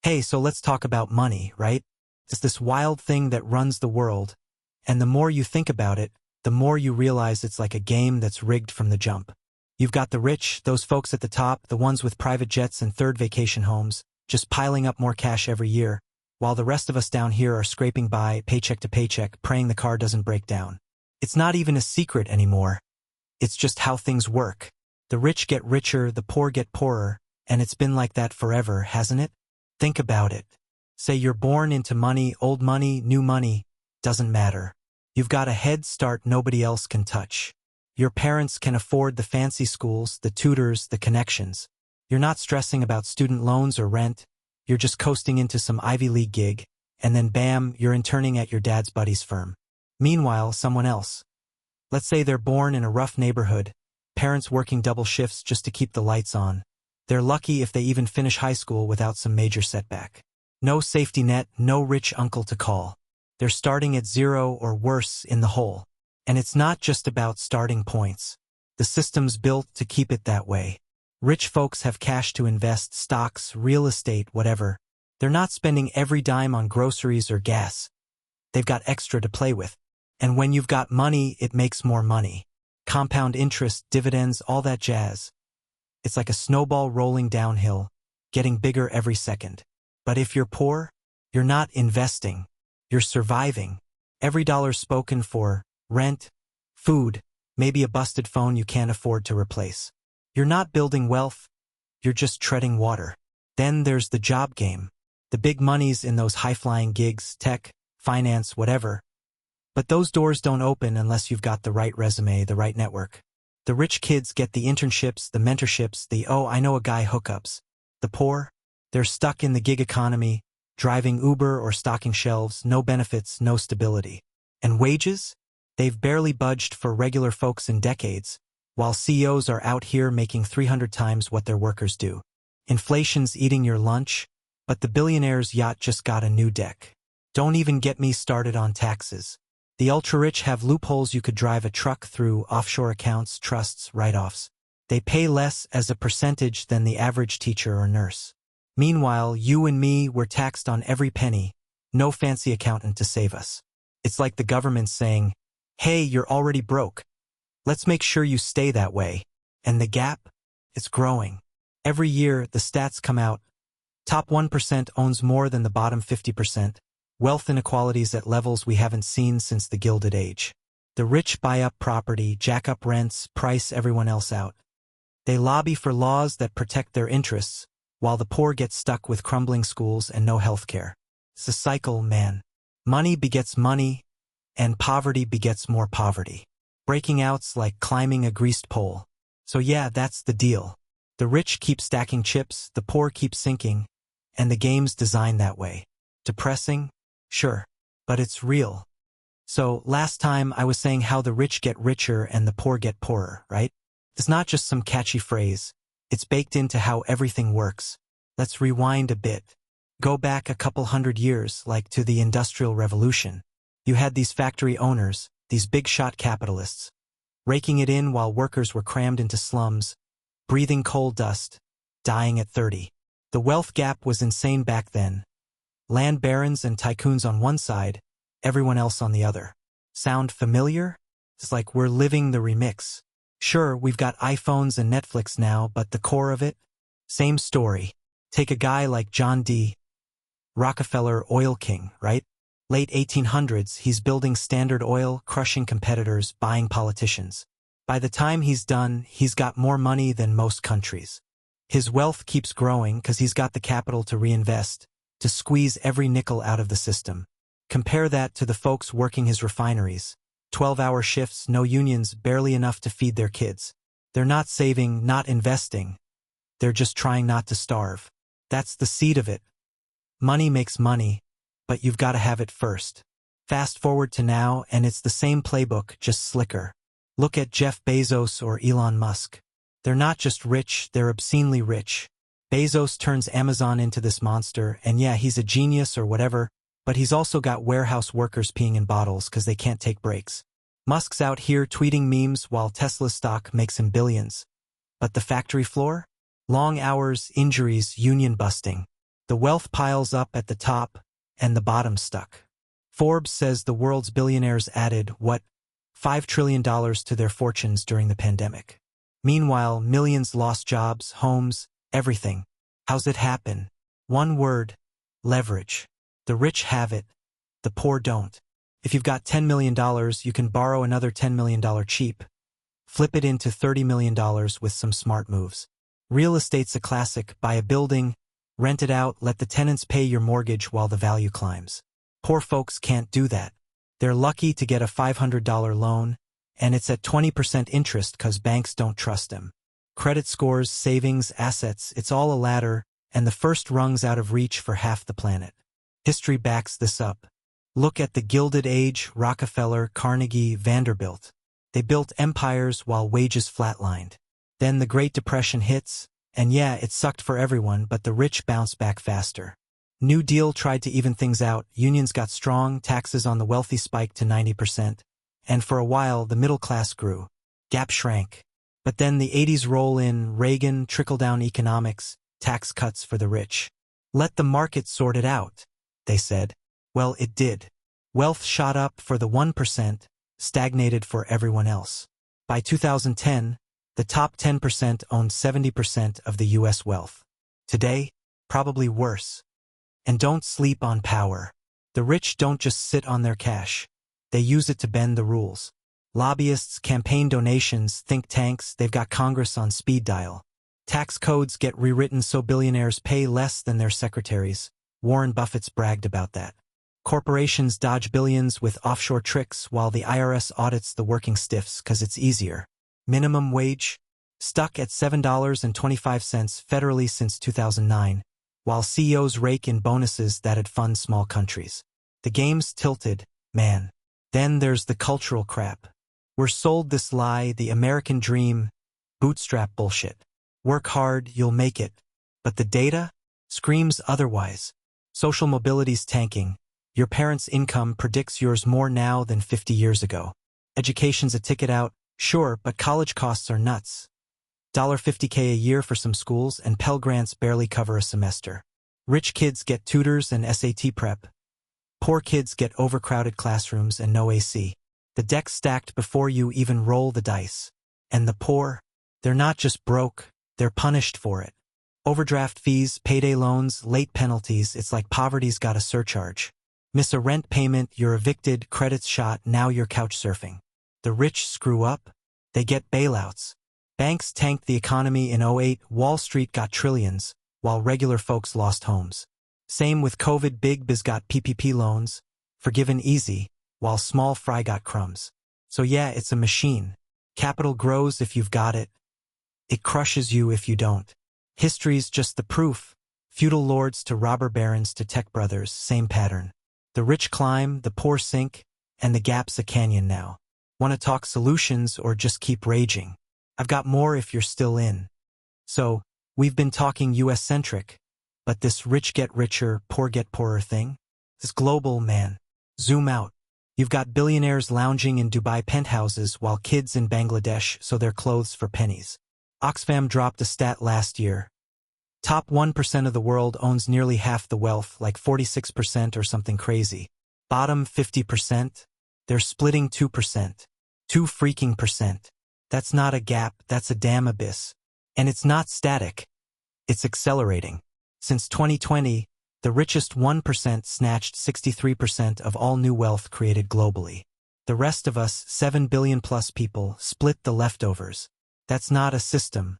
Hey, so let's talk about money, right? It's this wild thing that runs the world, and the more you think about it, the more you realize it's like a game that's rigged from the jump. You've got the rich, those folks at the top, the ones with private jets and third vacation homes, just piling up more cash every year, while the rest of us down here are scraping by, paycheck to paycheck, praying the car doesn't break down. It's not even a secret anymore. It's just how things work. The rich get richer, the poor get poorer, and it's been like that forever, hasn't it? Think about it. Say you're born into money, old money, new money, doesn't matter. You've got a head start nobody else can touch. Your parents can afford the fancy schools, the tutors, the connections. You're not stressing about student loans or rent. You're just coasting into some Ivy League gig, and then bam, you're interning at your dad's buddy's firm. Meanwhile, someone else. Let's say they're born in a rough neighborhood, parents working double shifts just to keep the lights on. They're lucky if they even finish high school without some major setback. No safety net, no rich uncle to call. They're starting at zero or worse in the hole. And it's not just about starting points. The system's built to keep it that way. Rich folks have cash to invest, stocks, real estate, whatever. They're not spending every dime on groceries or gas. They've got extra to play with. And when you've got money, it makes more money. Compound interest, dividends, all that jazz. It's like a snowball rolling downhill, getting bigger every second. But if you're poor, you're not investing. You're surviving. Every dollar spoken for, rent, food, maybe a busted phone you can't afford to replace. You're not building wealth, you're just treading water. Then there's the job game. The big money's in those high-flying gigs, tech, finance, whatever. But those doors don't open unless you've got the right resume, the right network. The rich kids get the internships, the mentorships, the "oh, I know a guy" hookups. The poor, they're stuck in the gig economy, driving Uber or stocking shelves, no benefits, no stability. And wages? They've barely budged for regular folks in decades, while CEOs are out here making 300 times what their workers do. Inflation's eating your lunch, but the billionaire's yacht just got a new deck. Don't even get me started on taxes. The ultra-rich have loopholes you could drive a truck through, offshore accounts, trusts, write-offs. They pay less as a percentage than the average teacher or nurse. Meanwhile, you and me, we're taxed on every penny, no fancy accountant to save us. It's like the government saying, hey, you're already broke. Let's make sure you stay that way. And the gap? It's growing. Every year, the stats come out. Top 1% owns more than the bottom 50%. Wealth inequalities at levels we haven't seen since the Gilded Age. The rich buy up property, jack up rents, price everyone else out. They lobby for laws that protect their interests, while the poor get stuck with crumbling schools and no health care. It's a cycle, man. Money begets money, and poverty begets more poverty. Breaking out's like climbing a greased pole. So yeah, that's the deal. The rich keep stacking chips, the poor keep sinking, and the game's designed that way. Depressing? Sure. But it's real. So, last time I was saying how the rich get richer and the poor get poorer, right? It's not just some catchy phrase. It's baked into how everything works. Let's rewind a bit. Go back a couple hundred years, like to the Industrial Revolution. You had these factory owners, these big-shot capitalists, raking it in while workers were crammed into slums, breathing coal dust, dying at 30. The wealth gap was insane back then. Land barons and tycoons on one side, everyone else on the other. Sound familiar? It's like we're living the remix. Sure, we've got iPhones and Netflix now, but the core of it? Same story. Take a guy like John D. Rockefeller, oil king, right? Late 1800s, he's building Standard Oil, crushing competitors, buying politicians. By the time he's done, he's got more money than most countries. His wealth keeps growing because he's got the capital to reinvest, to squeeze every nickel out of the system. Compare that to the folks working his refineries. 12-hour shifts, no unions, barely enough to feed their kids. They're not saving, not investing. They're just trying not to starve. That's the seed of it. Money makes money, but you've got to have it first. Fast forward to now, and it's the same playbook, just slicker. Look at Jeff Bezos or Elon Musk. They're not just rich, they're obscenely rich. Bezos turns Amazon into this monster, and yeah, he's a genius or whatever, but he's also got warehouse workers peeing in bottles because they can't take breaks. Musk's out here tweeting memes while Tesla stock makes him billions. But the factory floor? Long hours, injuries, union busting. The wealth piles up at the top, and the bottom stuck. Forbes says the world's billionaires added, $5 trillion to their fortunes during the pandemic. Meanwhile, millions lost jobs, homes, everything. How's it happen? One word: leverage. The rich have it, the poor don't. If you've got $10 million, you can borrow another $10 million cheap. Flip it into $30 million with some smart moves. Real estate's a classic: buy a building, rent it out, let the tenants pay your mortgage while the value climbs. Poor folks can't do that. They're lucky to get a $500 loan, and it's at 20% interest because banks don't trust them. Credit scores, savings, assets, it's all a ladder, and the first rung's out of reach for half the planet. History backs this up. Look at the Gilded Age: Rockefeller, Carnegie, Vanderbilt. They built empires while wages flatlined. Then the Great Depression hits, and yeah, it sucked for everyone, but the rich bounced back faster. New Deal tried to even things out, unions got strong, taxes on the wealthy spiked to 90%, and for a while the middle class grew. Gap shrank. But then the 80s roll in: Reagan, trickle-down economics, tax cuts for the rich. Let the market sort it out, they said. Well, it did. Wealth shot up for the 1%, stagnated for everyone else. By 2010, the top 10% owned 70% of the U.S. wealth. Today, probably worse. And don't sleep on power. The rich don't just sit on their cash. They use it to bend the rules. Lobbyists, campaign donations, think tanks, they've got Congress on speed dial. Tax codes get rewritten so billionaires pay less than their secretaries. Warren Buffett's bragged about that. Corporations dodge billions with offshore tricks while the IRS audits the working stiffs because it's easier. Minimum wage? Stuck at $7.25 federally since 2009, while CEOs rake in bonuses that'd fund small countries. The game's tilted, man. Then there's the cultural crap. We're sold this lie, the American dream, bootstrap bullshit. Work hard, you'll make it. But the data screams otherwise. Social mobility's tanking. Your parents' income predicts yours more now than 50 years ago. Education's a ticket out, sure, but college costs are nuts. $50K a year for some schools, and Pell Grants barely cover a semester. Rich kids get tutors and SAT prep. Poor kids get overcrowded classrooms and no AC. The deck's stacked before you even roll the dice. And the poor? They're not just broke, they're punished for it. Overdraft fees, payday loans, late penalties, it's like poverty's got a surcharge. Miss a rent payment, you're evicted, credits shot, now you're couch surfing. The rich screw up, they get bailouts. Banks tanked the economy in '08, Wall Street got trillions, while regular folks lost homes. Same with COVID, big biz got PPP loans, forgiven easy, while small fry got crumbs. So yeah, it's a machine. Capital grows if you've got it. It crushes you if you don't. History's just the proof. Feudal lords to robber barons to tech brothers, same pattern. The rich climb, the poor sink, and the gap's a canyon now. Want to talk solutions or just keep raging? I've got more if you're still in. So, we've been talking US-centric, but this rich get richer, poor get poorer thing? This global, man. Zoom out. You've got billionaires lounging in Dubai penthouses while kids in Bangladesh sew their clothes for pennies. Oxfam dropped a stat last year. Top 1% of the world owns nearly half the wealth, like 46% or something crazy. Bottom 50%? They're splitting 2%. 2 freaking percent. That's not a gap, that's a damn abyss. And it's not static. It's accelerating. Since 2020, the richest 1% snatched 63% of all new wealth created globally. The rest of us, 7 billion plus people, split the leftovers. That's not a system.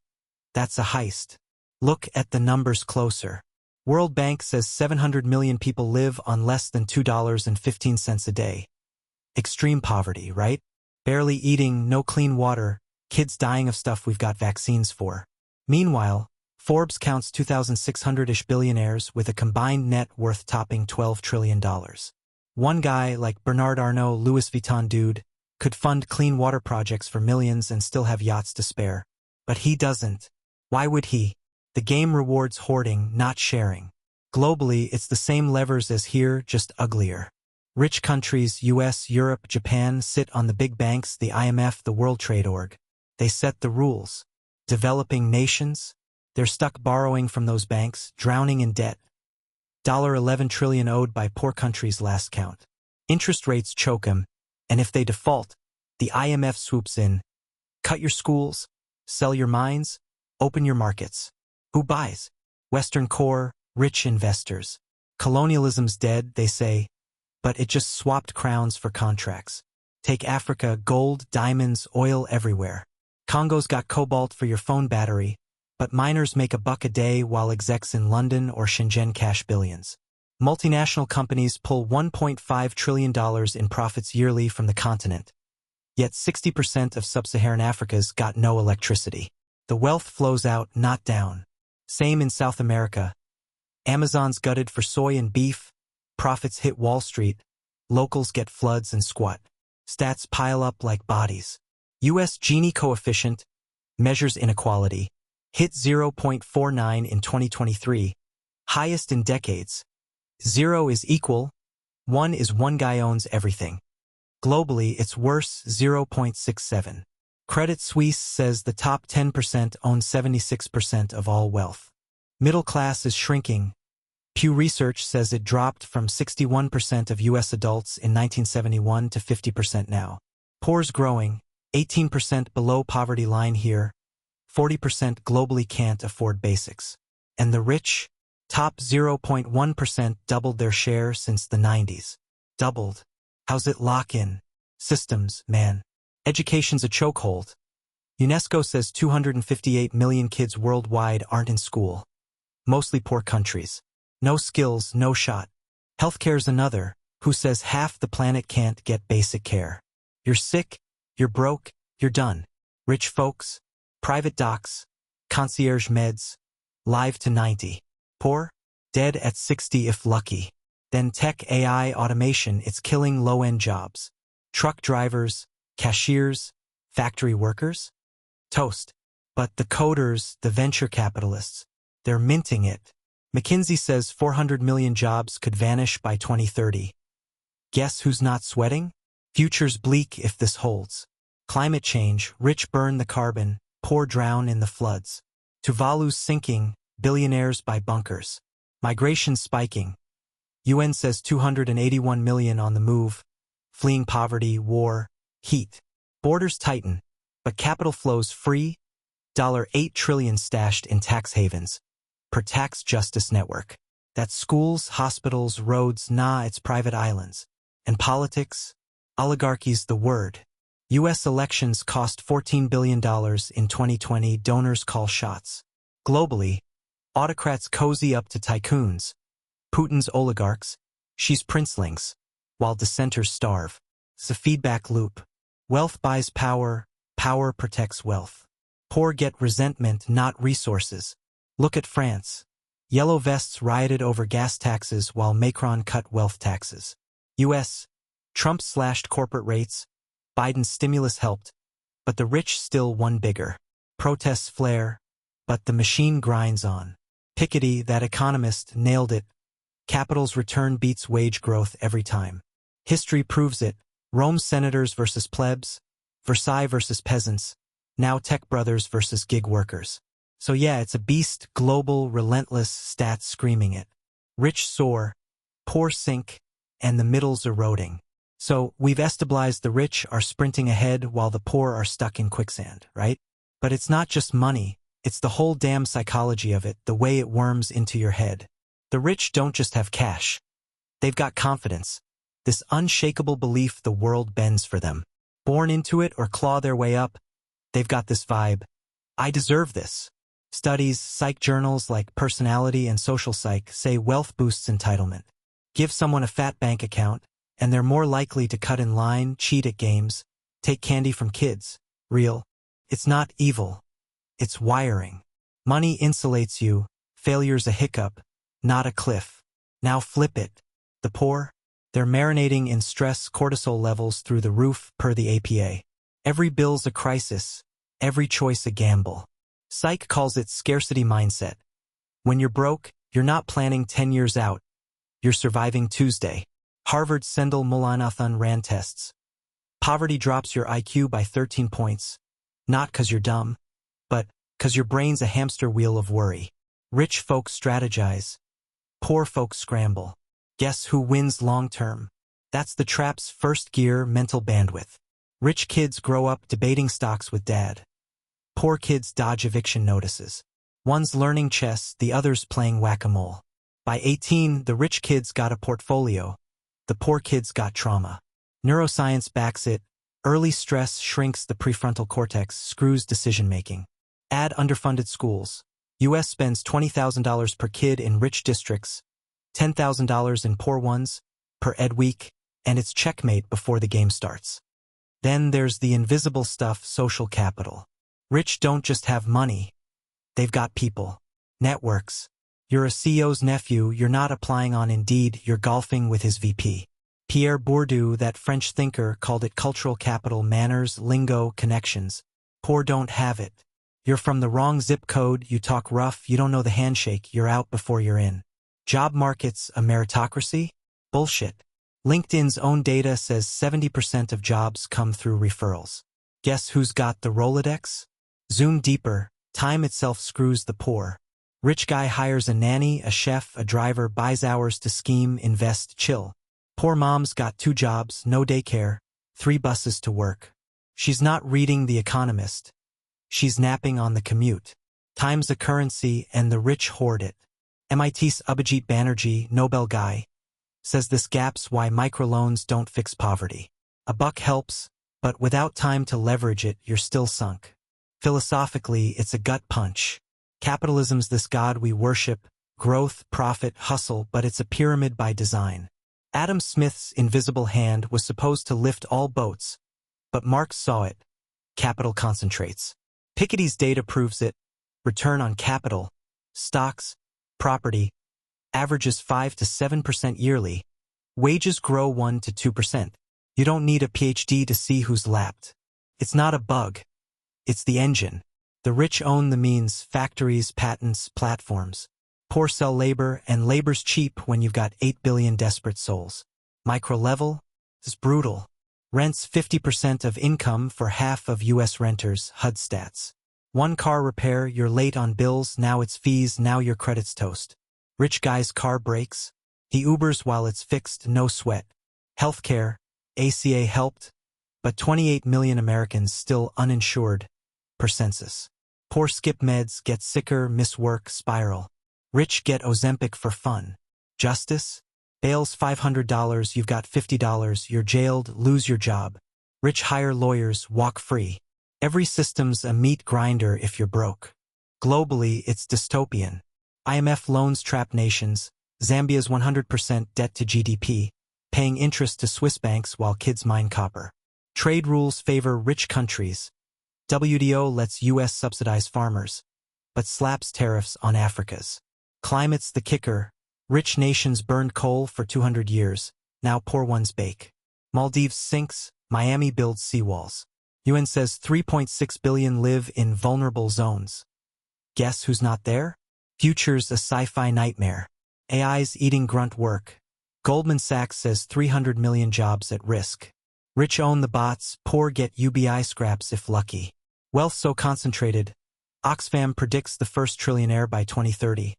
That's a heist. Look at the numbers closer. World Bank says 700 million people live on less than $2.15 a day. Extreme poverty, right? Barely eating, no clean water, kids dying of stuff we've got vaccines for. Meanwhile, Forbes counts 2,600-ish billionaires with a combined net worth topping $12 trillion. One guy, like Bernard Arnault, Louis Vuitton dude, could fund clean water projects for millions and still have yachts to spare. But he doesn't. Why would he? The game rewards hoarding, not sharing. Globally, it's the same levers as here, just uglier. Rich countries, US, Europe, Japan, sit on the big banks, the IMF, the World Trade Org. They set the rules. Developing nations? They're stuck borrowing from those banks, drowning in debt. $11 trillion owed by poor countries last count. Interest rates choke 'em, and if they default, the IMF swoops in. Cut your schools, sell your mines, open your markets. Who buys? Western core, rich investors. Colonialism's dead, they say, but it just swapped crowns for contracts. Take Africa, gold, diamonds, oil everywhere. Congo's got cobalt for your phone battery, but miners make $1 a day while execs in London or Shenzhen cash billions. Multinational companies pull $1.5 trillion in profits yearly from the continent. Yet 60% of sub-Saharan Africa's got no electricity. The wealth flows out, not down. Same in South America. Amazon's gutted for soy and beef, profits hit Wall Street, locals get floods and squat. Stats pile up like bodies. U.S. Gini coefficient measures inequality, hit 0.49 in 2023, highest in decades. 0 is equal, 1 is one guy owns everything. Globally, it's worse, 0.67. Credit Suisse says the top 10% own 76% of all wealth. Middle class is shrinking. Pew Research says it dropped from 61% of U.S. adults in 1971 to 50% now. Poor's growing, 18% below poverty line here, 40% globally can't afford basics. And the rich, top 0.1% doubled their share since the 90s. Doubled. How's it lock in? Systems, man. Education's a chokehold. UNESCO says 258 million kids worldwide aren't in school. Mostly poor countries. No skills, no shot. Healthcare's another, who says half the planet can't get basic care. You're sick, you're broke, you're done. Rich folks, private docs, concierge meds, live to 90. Poor, dead at 60 if lucky. Then tech AI automation, it's killing low-end jobs. Truck drivers, cashiers, factory workers? Toast. But the coders, the venture capitalists, they're minting it. McKinsey says 400 million jobs could vanish by 2030. Guess who's not sweating? Future's bleak if this holds. Climate change, rich burn the carbon, poor drown in the floods. Tuvalu's sinking, billionaires buy bunkers. Migration spiking. UN says 281 million on the move, fleeing poverty, war, heat. Borders tighten, but capital flows free. $8 trillion stashed in tax havens. Per tax justice network. That's schools, hospitals, roads, it's private islands. And politics? Oligarchy's the word. U.S. elections cost $14 billion in 2020, donors call shots. Globally, autocrats cozy up to tycoons. Putin's oligarchs, Xi's princelings, while dissenters starve. It's a feedback loop. Wealth buys power, power protects wealth. Poor get resentment, not resources. Look at France. Yellow vests rioted over gas taxes while Macron cut wealth taxes. U.S. Trump slashed corporate rates. Biden's stimulus helped, but the rich still won bigger. Protests flare, but the machine grinds on. Piketty, that economist, nailed it. Capital's return beats wage growth every time. History proves it. Rome's senators versus plebs, Versailles versus peasants, now tech brothers versus gig workers. So yeah, it's a beast, global, relentless, stats screaming it. Rich soar, poor sink, and the middle's eroding. So we've estabilized the rich are sprinting ahead while the poor are stuck in quicksand, right? But it's not just money, it's the whole damn psychology of it, the way it worms into your head. The rich don't just have cash. They've got confidence. This unshakable belief the world bends for them. Born into it or claw their way up, they've got this vibe. I deserve this. Studies, psych journals like Personality and Social Psych say wealth boosts entitlement. Give someone a fat bank account, and they're more likely to cut in line, cheat at games, take candy from kids. Real. It's not evil. It's wiring. Money insulates you. Failure's a hiccup, not a cliff. Now flip it. The poor? They're marinating in stress, cortisol levels through the roof per the APA. Every bill's a crisis. Every choice a gamble. Psych calls it scarcity mindset. When you're broke, you're not planning 10 years out. You're surviving Tuesday. Harvard's Sendhil Mullainathan ran tests. Poverty drops your IQ by 13 points. Not 'cause you're dumb, but 'cause your brain's a hamster wheel of worry. Rich folks strategize. poor folks scramble. Guess who wins long-term? That's the trap's first gear, mental bandwidth. Rich kids grow up debating stocks with dad. Poor kids dodge eviction notices. One's learning chess, the other's playing whack-a-mole. By 18, the rich kids got a portfolio. The poor kids got trauma. Neuroscience backs it. Early stress shrinks the prefrontal cortex, screws decision-making. Add underfunded schools. U.S. spends $20,000 per kid in rich districts, $10,000 in poor ones, per ed week, and it's checkmate before the game starts. Then there's the invisible stuff, social capital. Rich don't just have money. They've got people. Networks. You're a CEO's nephew, you're not applying on Indeed, you're golfing with his VP. Pierre Bourdieu, that French thinker, called it cultural capital, manners, lingo, connections. Poor don't have it. You're from the wrong zip code, you talk rough, you don't know the handshake, you're out before you're in. Job markets, a meritocracy? Bullshit. LinkedIn's own data says 70% of jobs come through referrals. Guess who's got the Rolodex? Zoom deeper, time itself screws the poor. Rich guy hires a nanny, a chef, a driver, buys hours to scheme, invest, chill. Poor mom's got 2 jobs, no daycare, 3 buses to work. She's not reading The Economist. She's napping on the commute. Time's a currency and the rich hoard it. MIT's Abhijit Banerjee, Nobel guy, says this gap's why microloans don't fix poverty. A buck helps, but without time to leverage it, you're still sunk. Philosophically, it's a gut punch. Capitalism's this god we worship, growth, profit, hustle, but it's a pyramid by design. Adam Smith's invisible hand was supposed to lift all boats, but Marx saw it. Capital concentrates. Piketty's data proves it. Return on capital, stocks, property, averages 5 to 7% yearly. Wages grow 1 to 2%. You don't need a PhD to see who's lapped. It's not a bug. It's the engine. The rich own the means, factories, patents, platforms. Poor sell labor, and labor's cheap when you've got 8 billion desperate souls. Micro level is brutal. Rents 50% of income for half of U.S. renters, HUD stats. 1 car repair, you're late on bills, now it's fees, now your credit's toast. Rich guy's car breaks. He Ubers while it's fixed, no sweat. Healthcare, ACA helped, but 28 million Americans still uninsured, per census. Poor skip meds, get sicker, miss work, spiral. Rich get Ozempic for fun. Justice? Bail's $500, you've got $50, you're jailed, lose your job. Rich hire lawyers, walk free. Every system's a meat grinder if you're broke. Globally, it's dystopian. IMF loans trap nations, Zambia's 100% debt to GDP, paying interest to Swiss banks while kids mine copper. Trade rules favor rich countries. WTO lets U.S. subsidize farmers, but slaps tariffs on Africa's. Climate's the kicker. Rich nations burned coal for 200 years, now poor ones bake. Maldives sinks, Miami builds seawalls. UN says 3.6 billion live in vulnerable zones. Guess who's not there? Future's a sci-fi nightmare. AI's eating grunt work. Goldman Sachs says 300 million jobs at risk. Rich own the bots, poor get UBI scraps if lucky. Wealth so concentrated. Oxfam predicts the first trillionaire by 2030.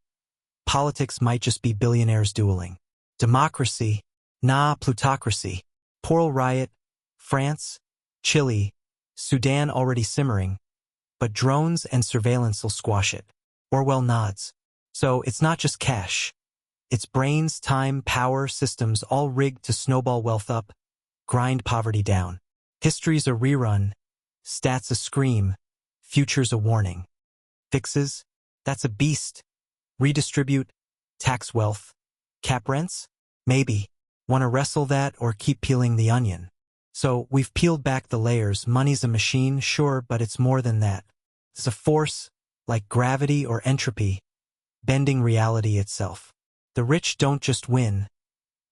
Politics might just be billionaires dueling. Democracy? Nah, plutocracy. Poral riot? France? Chile? Sudan already simmering. But drones and surveillance'll squash it. Orwell nods. So it's not just cash. It's brains, time, power, systems all rigged to snowball wealth up, grind poverty down. History's a rerun. Stats a scream. Future's a warning. Fixes? That's a beast. Redistribute? Tax wealth? Cap rents? Maybe. Want to wrestle that or keep peeling the onion? So we've peeled back the layers. Money's a machine, sure, but it's more than that. It's a force, like gravity or entropy, bending reality itself. The rich don't just win.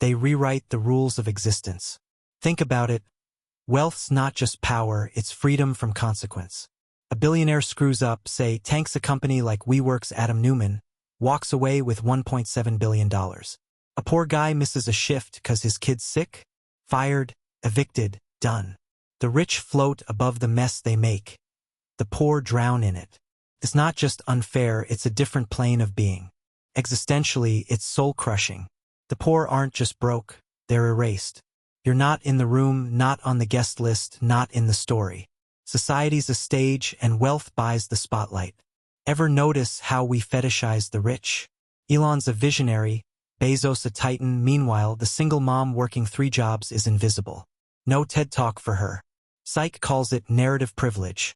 They rewrite the rules of existence. Think about it. Wealth's not just power, it's freedom from consequence. A billionaire screws up, say, tanks a company like WeWork's Adam Neumann, walks away with $1.7 billion. A poor guy misses a shift because his kid's sick, fired, evicted, done. The rich float above the mess they make. The poor drown in it. It's not just unfair, it's a different plane of being. Existentially, it's soul-crushing. The poor aren't just broke, they're erased. You're not in the room, not on the guest list, not in the story. Society's a stage and wealth buys the spotlight. Ever notice how we fetishize the rich? Elon's a visionary, Bezos a titan. Meanwhile, the single mom working 3 jobs is invisible. No TED Talk for her. Psych calls it narrative privilege.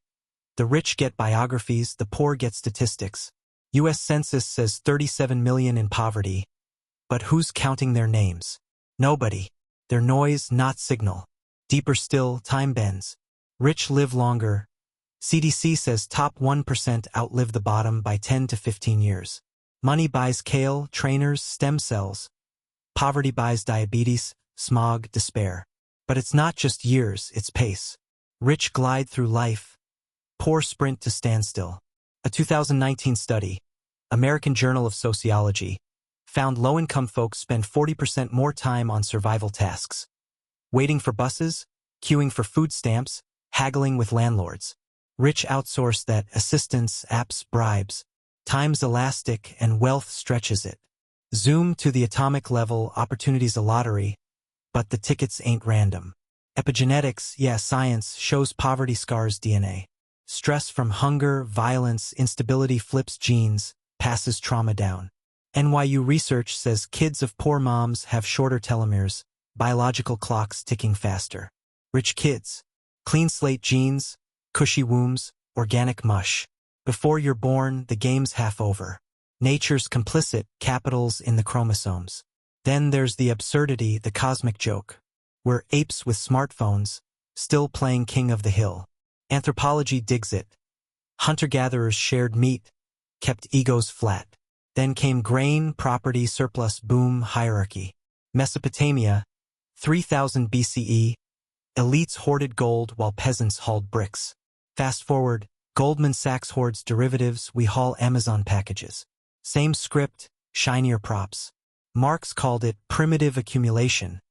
The rich get biographies, the poor get statistics. U.S. Census says 37 million in poverty. But who's counting their names? Nobody. They're noise, not signal. Deeper still, time bends. Rich live longer. CDC says top 1% outlive the bottom by 10 to 15 years. Money buys kale, trainers, stem cells. Poverty buys diabetes, smog, despair. But it's not just years, it's pace. Rich glide through life. Poor sprint to standstill. A 2019 study, American Journal of Sociology, found low-income folks spend 40% more time on survival tasks. Waiting for buses, queuing for food stamps, haggling with landlords. Rich outsource that, assistance, apps, bribes. Time's elastic and wealth stretches it. Zoom to the atomic level, opportunity's a lottery, but the tickets ain't random. Epigenetics, yeah, science, shows poverty scars DNA. Stress from hunger, violence, instability flips genes, passes trauma down. NYU research says kids of poor moms have shorter telomeres, biological clocks ticking faster. Rich kids, clean slate genes, cushy wombs, organic mush. Before you're born, the game's half over. Nature's complicit, capitals in the chromosomes. Then there's the absurdity, the cosmic joke. We're apes with smartphones, still playing king of the hill. Anthropology digs it. Hunter-gatherers shared meat, kept egos flat. Then came grain, property, surplus, boom, hierarchy. Mesopotamia, 3000 BCE, elites hoarded gold while peasants hauled bricks. Fast forward, Goldman Sachs hoards derivatives, we haul Amazon packages. Same script, shinier props. Marx called it primitive accumulation,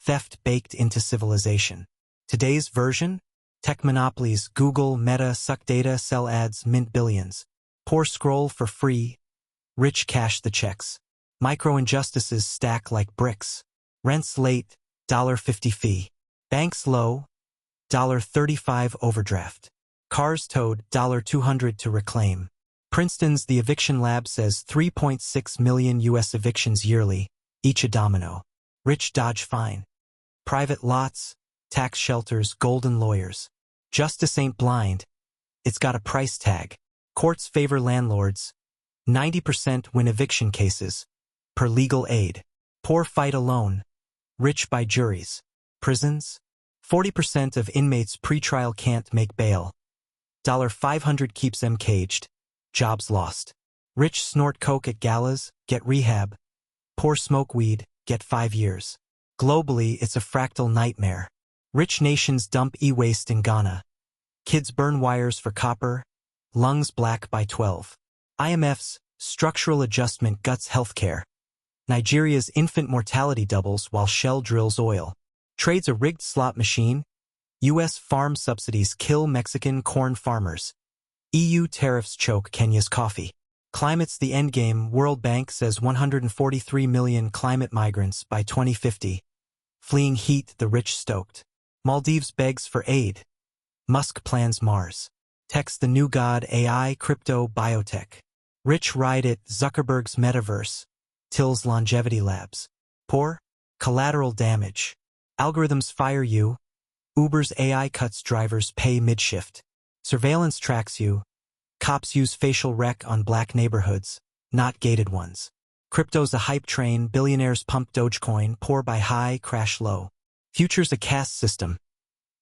theft baked into civilization. Today's version? Tech monopolies, Google, Meta, suck data, sell ads, mint billions. Poor scroll for free, rich cash the checks. Micro-injustices stack like bricks. Rents late, $1.50 fee. Banks low, $1.35 overdraft. Cars towed, $200 to reclaim. Princeton's The Eviction Lab says 3.6 million U.S. evictions yearly, each a domino. Rich dodge fine. Private lots, tax shelters, golden lawyers. Justice ain't blind. It's got a price tag. Courts favor landlords. 90% win eviction cases. Per legal aid. Poor fight alone. Rich by juries. Prisons? 40% of inmates pretrial can't make bail. $500 keeps them caged. Jobs lost. Rich snort coke at galas, get rehab. Poor smoke weed, get 5 years. Globally, it's a fractal nightmare. Rich nations dump e-waste in Ghana. Kids burn wires for copper. Lungs black by 12. IMF's structural adjustment guts healthcare. Nigeria's infant mortality doubles while Shell drills oil. Trades a rigged slot machine. U.S. farm subsidies kill Mexican corn farmers. EU tariffs choke Kenya's coffee. Climate's the endgame. World Bank says 143 million climate migrants by 2050. Fleeing heat, the rich stoked. Maldives begs for aid. Musk plans Mars. Tech's the new god, AI, crypto, biotech. Rich ride it, Zuckerberg's metaverse. Till's longevity labs. Poor? Collateral damage. Algorithms fire you. Uber's AI cuts drivers pay mid-shift. Surveillance tracks you. Cops use facial rec on black neighborhoods, not gated ones. Crypto's a hype train, billionaires pump Dogecoin, poor buy high, crash low. Future's a caste system.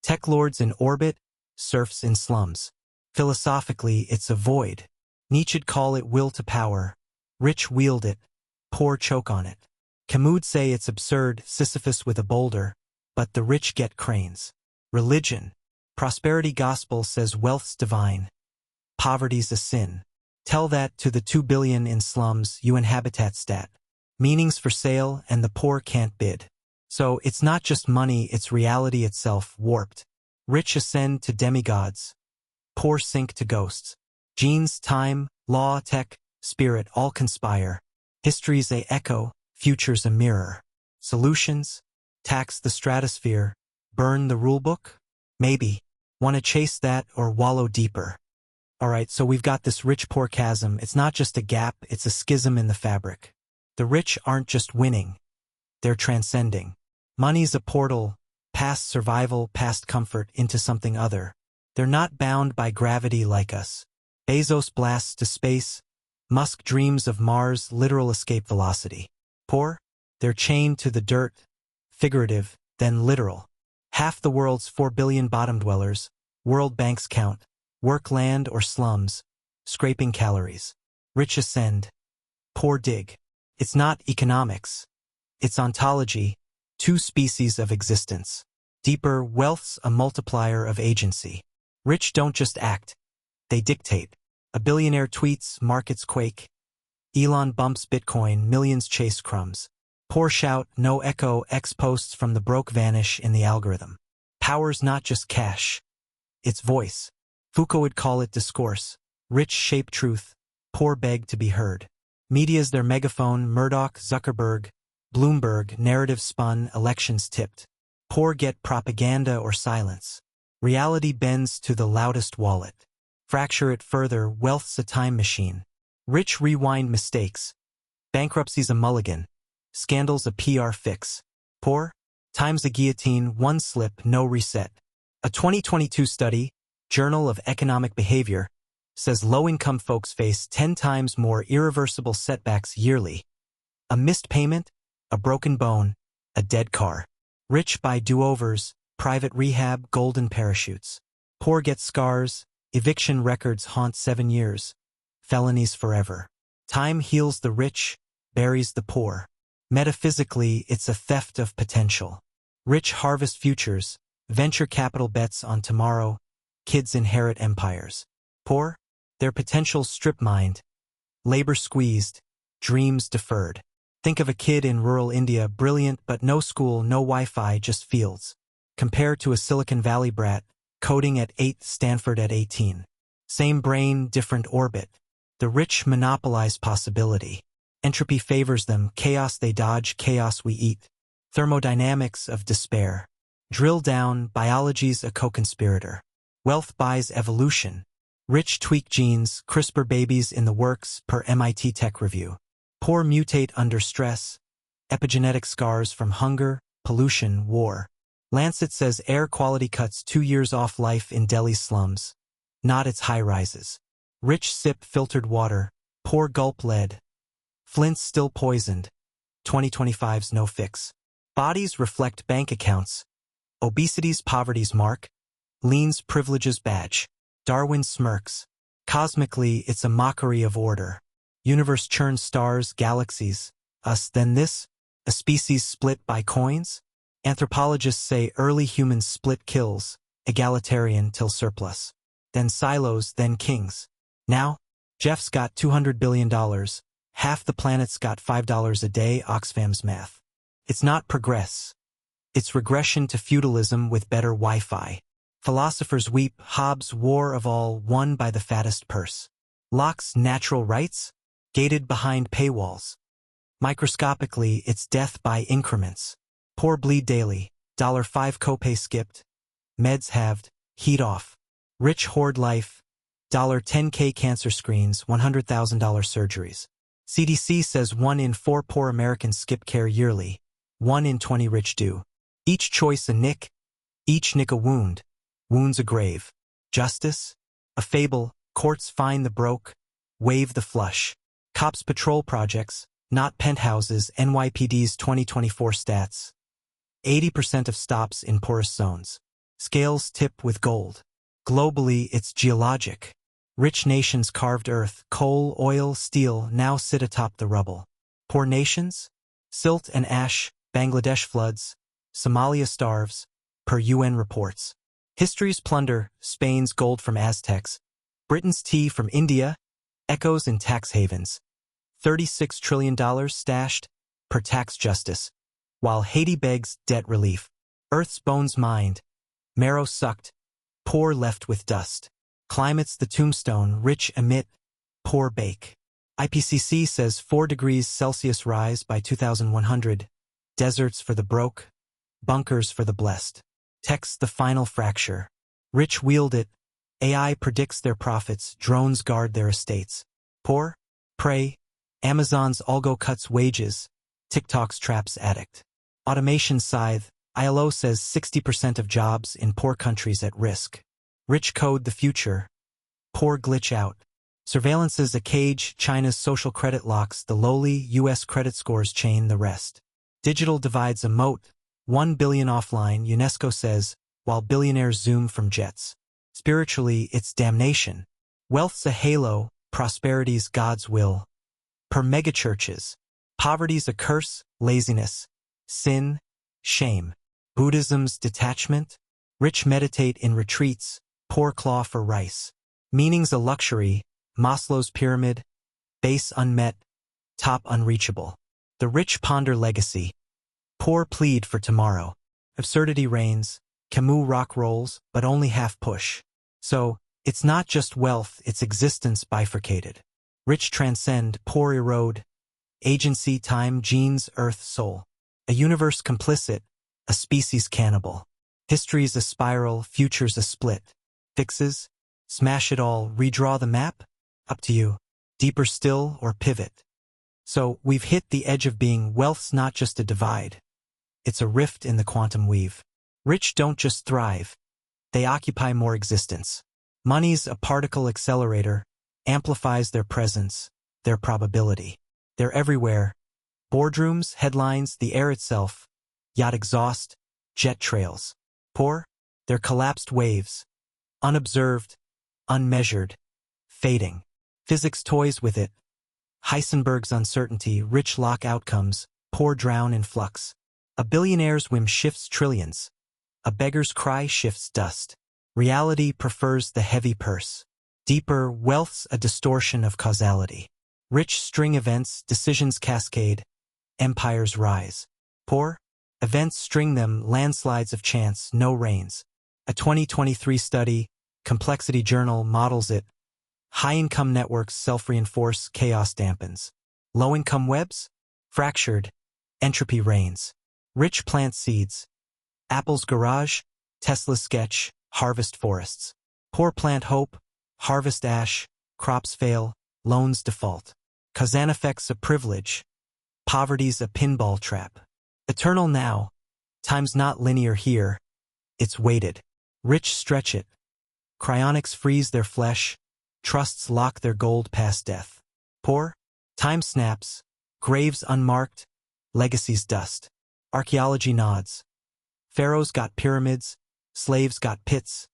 Tech lords in orbit, serfs in slums. Philosophically, it's a void. Nietzsche'd call it will to power. Rich wield it, poor choke on it. Camus say it's absurd, Sisyphus with a boulder, but the rich get cranes. Religion. Prosperity gospel says wealth's divine. Poverty's a sin. Tell that to the 2 billion in slums, UN Habitat stat. Meaning's for sale and the poor can't bid. So it's not just money, it's reality itself warped. Rich ascend to demigods. Poor sink to ghosts. Genes, time, law, tech, spirit all conspire. History's a echo, future's a mirror. Solutions? Tax the stratosphere, burn the rulebook? Maybe. Want to chase that or wallow deeper? Alright, so we've got this rich-poor chasm. It's not just a gap, it's a schism in the fabric. The rich aren't just winning, they're transcending. Money's a portal, past survival, past comfort, into something other. They're not bound by gravity like us. Bezos blasts to space, Musk dreams of Mars, literal escape velocity. Poor? They're chained to the dirt, figurative, then literal. Half the world's 4 billion bottom dwellers, World Bank's count, work land or slums, scraping calories. Rich ascend, poor dig. It's not economics. It's ontology, two species of existence. Deeper, wealth's a multiplier of agency. Rich don't just act, they dictate. A billionaire tweets, markets quake. Elon bumps Bitcoin, millions chase crumbs. Poor shout, no echo, X posts from the broke vanish in the algorithm. Power's not just cash, it's voice. Foucault would call it discourse. Rich shape truth, poor beg to be heard. Media's their megaphone, Murdoch, Zuckerberg, Bloomberg, narrative spun, elections tipped. Poor get propaganda or silence. Reality bends to the loudest wallet. Fracture it further, wealth's a time machine. Rich rewind mistakes. Bankruptcy's a mulligan. Scandal's a PR fix. Poor? Time's a guillotine, one slip, no reset. A 2022 study, Journal of Economic Behavior, says low-income folks face 10 times more irreversible setbacks yearly. A missed payment, a broken bone, a dead car. Rich buy do-overs, private rehab, golden parachutes. Poor get scars, eviction records haunt 7 years, felonies forever. Time heals the rich, buries the poor. Metaphysically, it's a theft of potential. Rich harvest futures, venture capital bets on tomorrow, kids inherit empires. Poor? Their potential strip-mined, labor squeezed, dreams deferred. Think of a kid in rural India, brilliant but no school, no Wi-Fi, just fields. Compare to a Silicon Valley brat, coding at 8, Stanford at 18. Same brain, different orbit. The rich monopolize possibility. Entropy favors them, chaos they dodge, chaos we eat. Thermodynamics of despair. Drill down, biology's a co-conspirator. Wealth buys evolution. Rich tweak genes, CRISPR babies in the works, per MIT Tech Review. Poor mutate under stress. Epigenetic scars from hunger, pollution, war. Lancet says air quality cuts 2 years off life in Delhi's slums. Not its high-rises. Rich sip filtered water, poor gulp lead. Flint's still poisoned. 2025's no fix. Bodies reflect bank accounts. Obesity's poverty's mark. Lean's privilege's badge. Darwin smirks. Cosmically, it's a mockery of order. Universe churns stars, galaxies. Us, then this? A species split by coins? Anthropologists say early humans split kills, egalitarian till surplus. Then silos, then kings. Now, Jeff's got $200 billion. Half the planet's got $5 a day, Oxfam's math. It's not progress. It's regression to feudalism with better Wi-Fi. Philosophers weep, Hobbes' war of all won by the fattest purse. Locke's natural rights? Gated behind paywalls. Microscopically, it's death by increments. Poor bleed daily, $5 copay skipped. Meds halved, heat off. Rich hoard life, $10K cancer screens, $100,000 surgeries. CDC says 1 in 4 poor Americans skip care yearly. 1 in 20 rich do. Each choice a nick, each nick a wound. Wounds a grave. Justice? A fable, courts fine the broke, waive the flush. Cops patrol projects, not penthouses, NYPD's 2024 stats. 80% of stops in poorest zones. Scales tip with gold. Globally, it's geologic. Rich nations carved earth, coal, oil, steel, now sit atop the rubble. Poor nations? Silt and ash, Bangladesh floods, Somalia starves, per UN reports. History's plunder, Spain's gold from Aztecs, Britain's tea from India, echoes in tax havens. $36 trillion stashed, per tax justice, while Haiti begs debt relief. Earth's bones mined, marrow sucked, poor left with dust. Climate's the tombstone, rich emit, poor bake. IPCC says 4 degrees Celsius rise by 2100. Deserts for the broke, bunkers for the blessed. Tech's the final fracture. Rich wield it. AI predicts their profits, drones guard their estates. Poor? Prey? Amazon's algo cuts wages, TikTok's traps addict. Automation scythe, ILO says 60% of jobs in poor countries at risk. Rich code the future. Poor glitch out. Surveillance's a cage, China's social credit locks the lowly, US credit scores chain the rest. Digital divides a moat, 1 billion offline, UNESCO says, while billionaires zoom from jets. Spiritually, it's damnation. Wealth's a halo, prosperity's God's will. Per megachurches. Poverty's a curse, laziness, sin, shame. Buddhism's detachment. Rich meditate in retreats, poor claw for rice. Meaning's a luxury, Maslow's pyramid. Base unmet, top unreachable. The rich ponder legacy. Poor plead for tomorrow. Absurdity reigns, Camus rock rolls, but only half push. So, it's not just wealth, it's existence bifurcated. Rich transcend, poor erode. Agency, time, genes, earth, soul. A universe complicit, a species cannibal. History's a spiral, future's a split. Fixes? Smash it all, redraw the map? Up to you. Deeper still or pivot. So, we've hit the edge of being. Wealth's not just a divide. It's a rift in the quantum weave. Rich don't just thrive. They occupy more existence. Money's a particle accelerator, amplifies their presence, their probability. They're everywhere. Boardrooms, headlines, the air itself. Yacht exhaust, jet trails. Poor? They're collapsed waves. Unobserved, unmeasured, fading. Physics toys with it. Heisenberg's uncertainty, rich lock outcomes, poor drown in flux. A billionaire's whim shifts trillions. A beggar's cry shifts dust. Reality prefers the heavy purse. Deeper, wealth's a distortion of causality. Rich string events, decisions cascade. Empires rise. Poor? Events string them, landslides of chance, no rains. A 2023 study, Complexity Journal, models it. High-income networks self-reinforce, chaos dampens. Low-income webs? Fractured. Entropy reigns. Rich plant seeds. Apple's garage, Tesla's sketch, harvest forests. Poor plant hope, harvest ash, crops fail, loans default. Cause-and-effect's a privilege. Poverty's a pinball trap. Eternal now. Time's not linear here. It's weighted. Rich stretch it. Cryonics freeze their flesh. Trusts lock their gold past death. Poor? Time snaps. Graves unmarked. Legacies dust. Archaeology nods. Pharaohs got pyramids. Slaves got pits.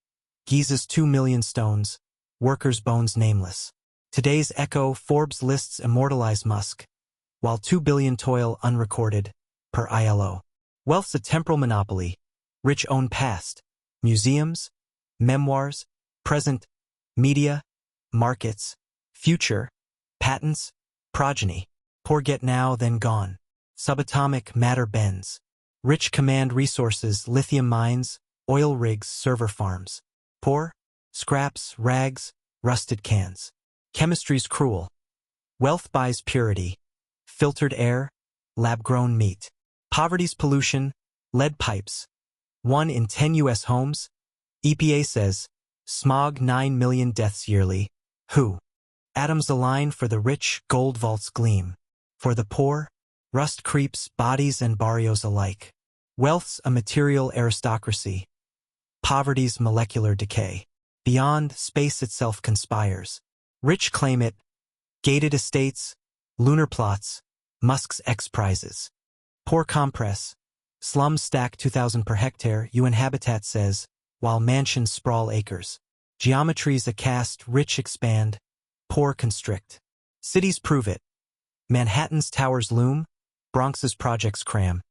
Giza's 2 million stones. Workers' bones nameless. Today's Echo, Forbes lists immortalize Musk, while 2 billion toil unrecorded, per ILO. Wealth's a temporal monopoly. Rich own past. Museums, memoirs, present, media, markets, future, patents, progeny. Poor get now, then gone. Subatomic matter bends. Rich command resources, lithium mines, oil rigs, server farms. Poor? Scraps, rags, rusted cans. Chemistry's cruel. Wealth buys purity. Filtered air, lab-grown meat. Poverty's pollution, lead pipes. 1 in 10 U.S. homes. EPA says, smog 9 million deaths yearly. Who? Atoms align for the rich, gold vaults gleam. For the poor, rust creeps bodies and barrios alike. Wealth's a material aristocracy. Poverty's molecular decay. Beyond, space itself conspires. Rich claim it. Gated estates, lunar plots, Musk's X prizes. Poor compress. Slums stack 2,000 per hectare, UN Habitat says, while mansions sprawl acres. Geometry's a cast, rich expand, poor constrict. Cities prove it. Manhattan's towers loom, Bronx's projects cram.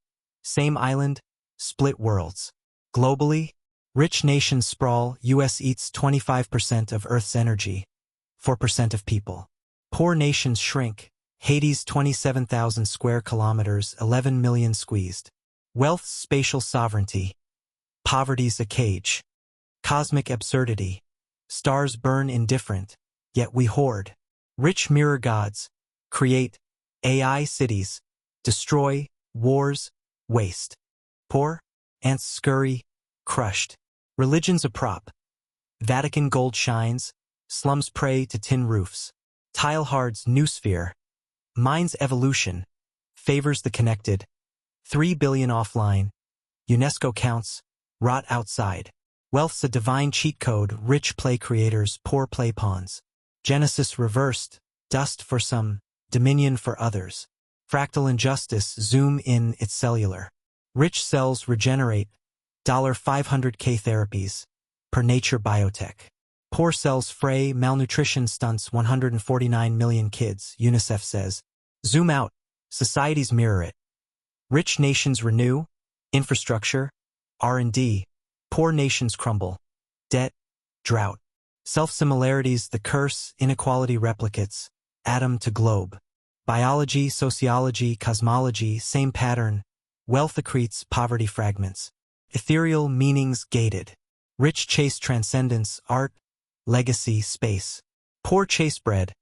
Same island, split worlds. Globally, rich nations sprawl, US eats 25% of Earth's energy, 4% of people. Poor nations shrink, Haiti's 27,000 square kilometers, 11 million squeezed. Wealth's spatial sovereignty. Poverty's a cage. Cosmic absurdity. Stars burn indifferent, yet we hoard. Rich mirror gods, create AI cities, destroy, wars, waste. Poor, ants scurry, crushed. Religion's a prop. Vatican gold shines, slums pray to tin roofs. Teilhard's new sphere. Mind's evolution favors the connected. 3 billion offline. UNESCO counts, rot outside. Wealth's a divine cheat code, rich play creators, poor play pawns. Genesis reversed, dust for some, dominion for others. Fractal injustice, zoom in, it's cellular. Rich cells regenerate, $500K therapies, per Nature Biotech. Poor cells fray, malnutrition stunts 149 million kids, UNICEF says. Zoom out, societies mirror it. Rich nations renew, infrastructure, R&D. Poor nations crumble, debt, drought. Self-similarities, the curse, inequality replicates, atom to globe. Biology, sociology, cosmology, same pattern. Wealth accretes, poverty fragments. Ethereal meanings gated. Rich chase transcendence, art, legacy, space. Poor chase bread,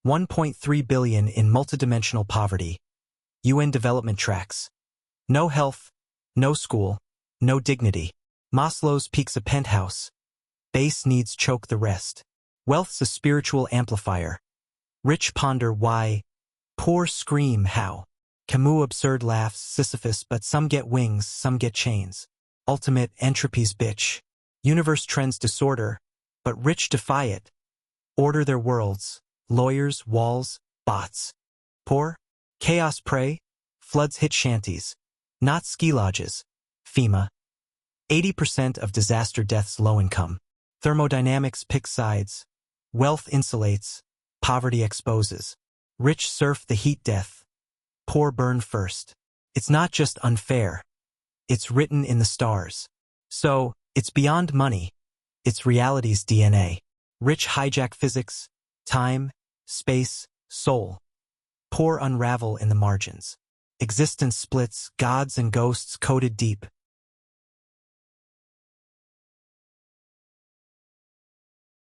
1.3 billion in multidimensional poverty. UN development tracks. No health, no school, no dignity. Maslow's peaks a penthouse. Base needs choke the rest. Wealth's a spiritual amplifier. Rich ponder why. Poor scream how. Camus absurd laughs, Sisyphus, but some get wings, some get chains. Ultimate entropy's bitch. Universe trends disorder, but rich defy it. Order their worlds, lawyers, walls, bots. Poor? Chaos prey? Floods hit shanties. Not ski lodges. FEMA. 80% of disaster deaths low income. Thermodynamics picks sides. Wealth insulates. Poverty exposes. Rich surf the heat death. Poor burn first. It's not just unfair. It's written in the stars. So, it's beyond money. It's reality's DNA. Rich hijack physics, time, space, soul. Poor unravel in the margins. Existence splits, gods and ghosts coded deep.